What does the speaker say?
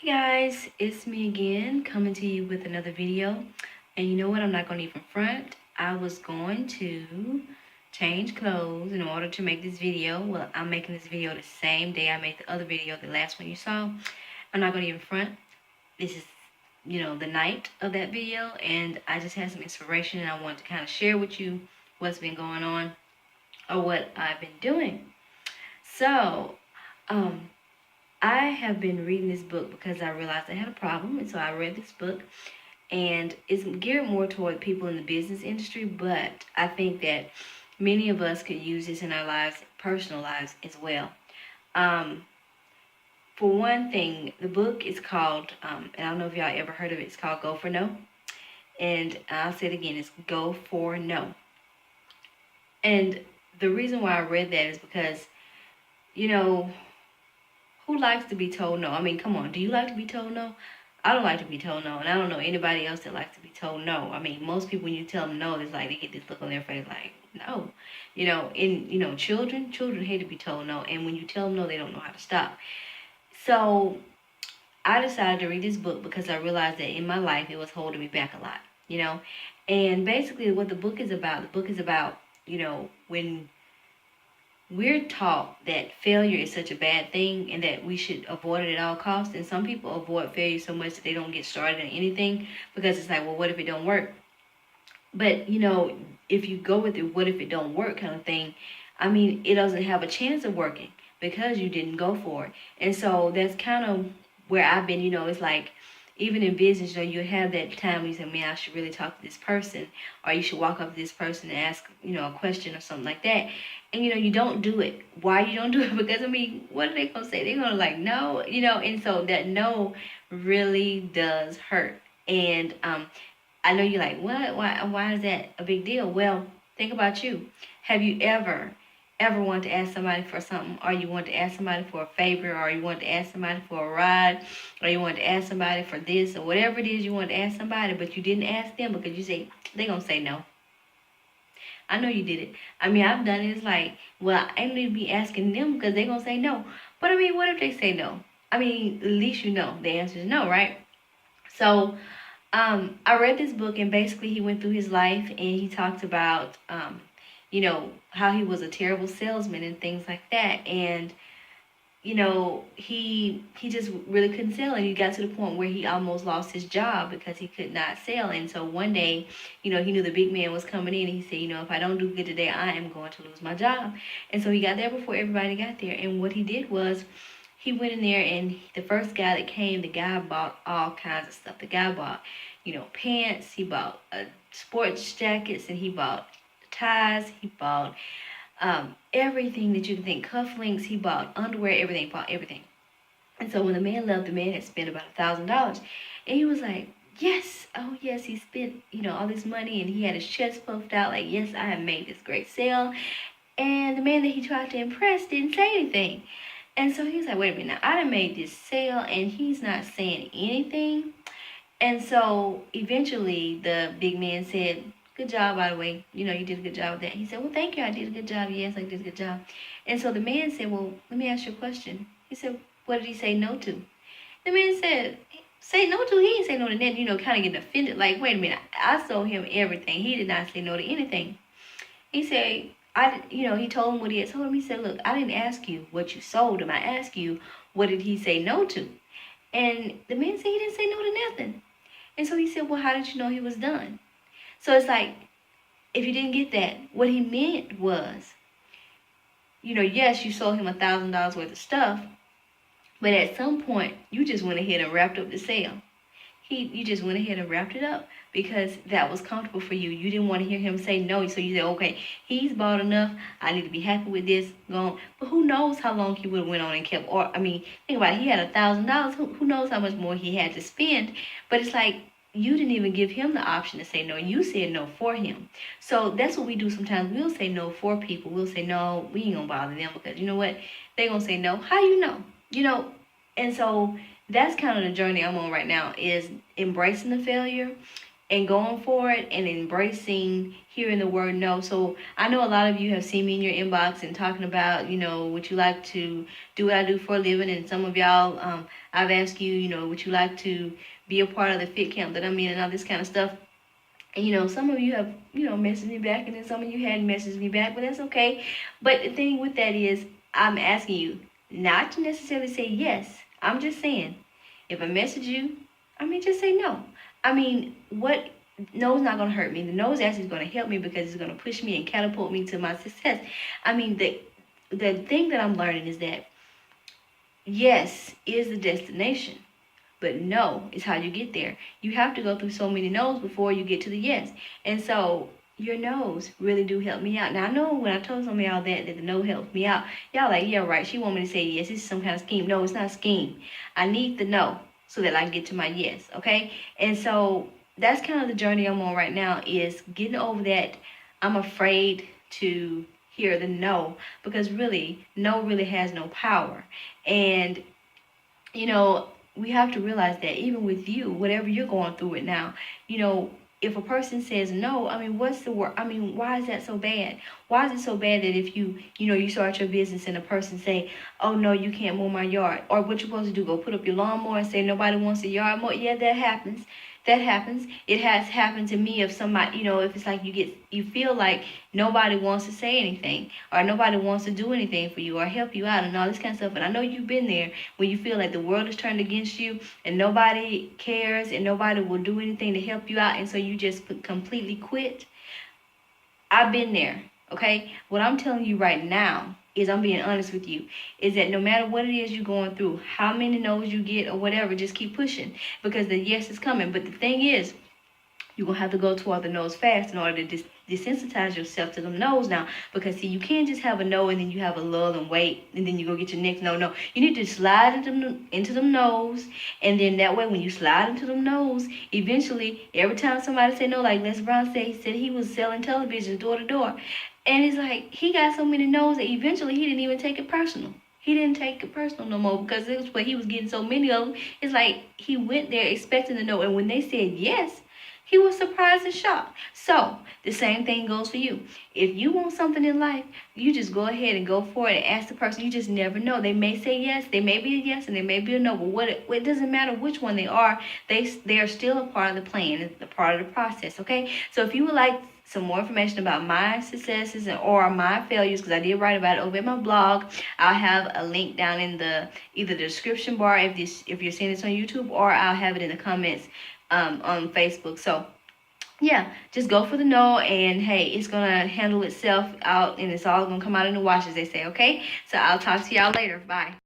Guys, it's me again coming to you with another video. And you know what? I'm not going to even front. I was going to change clothes in order to make this video. Well, I'm making this video the same day I made the other video, the last one you saw. I'm not going to even front. This is, the night of that video. And I just had some inspiration and I wanted to kind of share with you what's been going on or what I've been doing. So, I have been reading this book because I realized I had a problem, and so I read this book, and it's geared more toward people in the business industry, but I think that many of us could use this in our lives, personal lives as well. For one thing, the book is called, and I don't know if y'all ever heard of it, it's called Go for No, and I'll say it again, it's Go for No. And the reason why I read that is because, you know, who likes to be told no? I mean, come on. Do you like to be told no? I don't like to be told no, and I don't know anybody else that likes to be told no. I mean, most people when you tell them no, it's like they get this look on their face like no, children hate to be told no, and when you tell them no, they don't know how to stop. So I decided to read this book because I realized that in my life it was holding me back a lot, and basically what the book is about, when we're taught that failure is such a bad thing and that we should avoid it at all costs. And some people avoid failure so much that they don't get started in anything because it's like, well, what if it don't work? But, if you go with the what if it don't work kind of thing, I mean, it doesn't have a chance of working because you didn't go for it. And so that's kind of where I've been, it's like, even in business, you have that time when you say, man, I should really talk to this person, or you should walk up to this person and ask, a question or something like that. And, you don't do it. Why you don't do it? Because, I mean, what are they going to say? They're going to like, no, and so that no really does hurt. And I know you're like, what? Why is that a big deal? Well, think about you. Have you ever want to ask somebody for something, or you want to ask somebody for a favor, or you want to ask somebody for a ride, or you want to ask somebody for this, or whatever it is you want to ask somebody, but you didn't ask them because you say they're gonna say no. I know you did it. I mean, I've done it. It's like, well, I need to be asking them because they're gonna say no. But I mean, what if they say no? I mean, at least you know the answer is no, right? So, I read this book, and basically he went through his life and he talked about, how he was a terrible salesman and things like that. And, he just really couldn't sell. And he got to the point where he almost lost his job because he could not sell. And so one day, he knew the big man was coming in, and he said, if I don't do good today, I am going to lose my job. And so he got there before everybody got there. And what he did was, he went in there, and the first guy that came, the guy bought all kinds of stuff. The guy bought, pants, he bought sports jackets, and he bought ties, he bought everything that you can think, cufflinks, he bought underwear, everything, bought everything. And so when the man left, the man had spent about $1,000. And he was like, yes, oh yes, he spent, all this money, and he had his chest puffed out like, yes, I have made this great sale. And the man that he tried to impress didn't say anything. And so he's like, wait a minute, now, I done made this sale and he's not saying anything. And so eventually the big man said, good job, by the way. You did a good job with that. He said, well, thank you. I did a good job. Yes, I did a good job. And so the man said, well, let me ask you a question. He said, what did he say no to? The man said, say no to? He didn't say no to nothing, kind of getting offended. Like, wait a minute, I sold him everything. He did not say no to anything. He said, he told him what he had told him. He said, look, I didn't ask you what you sold him. I asked you, what did he say no to? And the man said he didn't say no to nothing. And so he said, well, how did you know he was done? So it's like, if you didn't get that, what he meant was, yes, you sold him $1,000 worth of stuff, but at some point, you just went ahead and wrapped up the sale. You just went ahead and wrapped it up because that was comfortable for you. You didn't want to hear him say no, so you said, okay, he's bought enough. I need to be happy with this. Go on. But who knows how long he would have went on and kept, or, I mean, think about it. He had $1,000. Who knows how much more he had to spend? But it's like, you didn't even give him the option to say no. You said no for him. So that's what we do sometimes. We'll say no for people. We'll say, no, we ain't going to bother them because you know what? They're going to say no. How you know? And so that's kind of the journey I'm on right now, is embracing the failure and going for it and embracing hearing the word no. So I know a lot of you have seen me in your inbox and talking about, would you like to do what I do for a living? And some of y'all, I've asked you, would you like to be a part of the fit camp that I'm in and all this kind of stuff. And some of you have, messaged me back, and then some of you hadn't messaged me back, but that's okay. But the thing with that is, I'm asking you not to necessarily say yes. I'm just saying, if I message you, just say no. What no is not going to hurt me. The no is actually going to help me because it's going to push me and catapult me to my success. The thing that I'm learning is that yes is the destination, but no is how you get there. You have to go through so many no's before you get to the yes. And so your no's really do help me out. Now I know when I told some of y'all that the no helped me out, y'all like, yeah, right, she want me to say yes. This is some kind of scheme. No, it's not a scheme. I need the no so that I can get to my yes, okay? And so that's kind of the journey I'm on right now, is getting over that I'm afraid to hear the no, because really, no really has no power. And we have to realize that even with you, whatever you're going through it now, if a person says no, what's the word? Why is that so bad? Why is it so bad that if you start your business and a person say, oh no, you can't mow my yard, or what you're supposed to do, go put up your lawnmower and say nobody wants a yard mower? Yeah, that happens. That happens. It has happened to me. If somebody, if it's like you feel like nobody wants to say anything, or nobody wants to do anything for you or help you out and all this kind of stuff. And I know you've been there when you feel like the world is turned against you and nobody cares and nobody will do anything to help you out, and so you just completely quit. I've been there, okay? What I'm telling you right now is, I'm being honest with you, is that no matter what it is you're going through, how many no's you get or whatever, just keep pushing, because the yes is coming. But the thing is, you're going to have to go toward the no's fast in order to desensitize yourself to them no's now. Because, see, you can't just have a no and then you have a lull and wait, and then you go get your next no. No, you need to slide into them no's, and then that way when you slide into them no's, eventually, every time somebody say no, like Les Brown said, he was selling television door to door. And it's like, he got so many no's that eventually he didn't even take it personal. He didn't take it personal no more, because it was what he was getting so many of them. It's like he went there expecting to know, and when they said yes, he was surprised and shocked. So the same thing goes for you. If you want something in life, you just go ahead and go for it and ask the person. You just never know. They may say yes, they may be a yes, and they may be a no. But it doesn't matter which one they are. They are still a part of the plan, a part of the process. Okay. So if you would like some more information about my successes or my failures, because I did write about it over at my blog, I'll have a link down in either the description bar if you're seeing this on YouTube, or I'll have it in the comments on Facebook. So yeah, just go for the no, and hey, it's gonna handle itself out, and it's all gonna come out in the wash, as they say. Okay, so I'll talk to y'all later. Bye.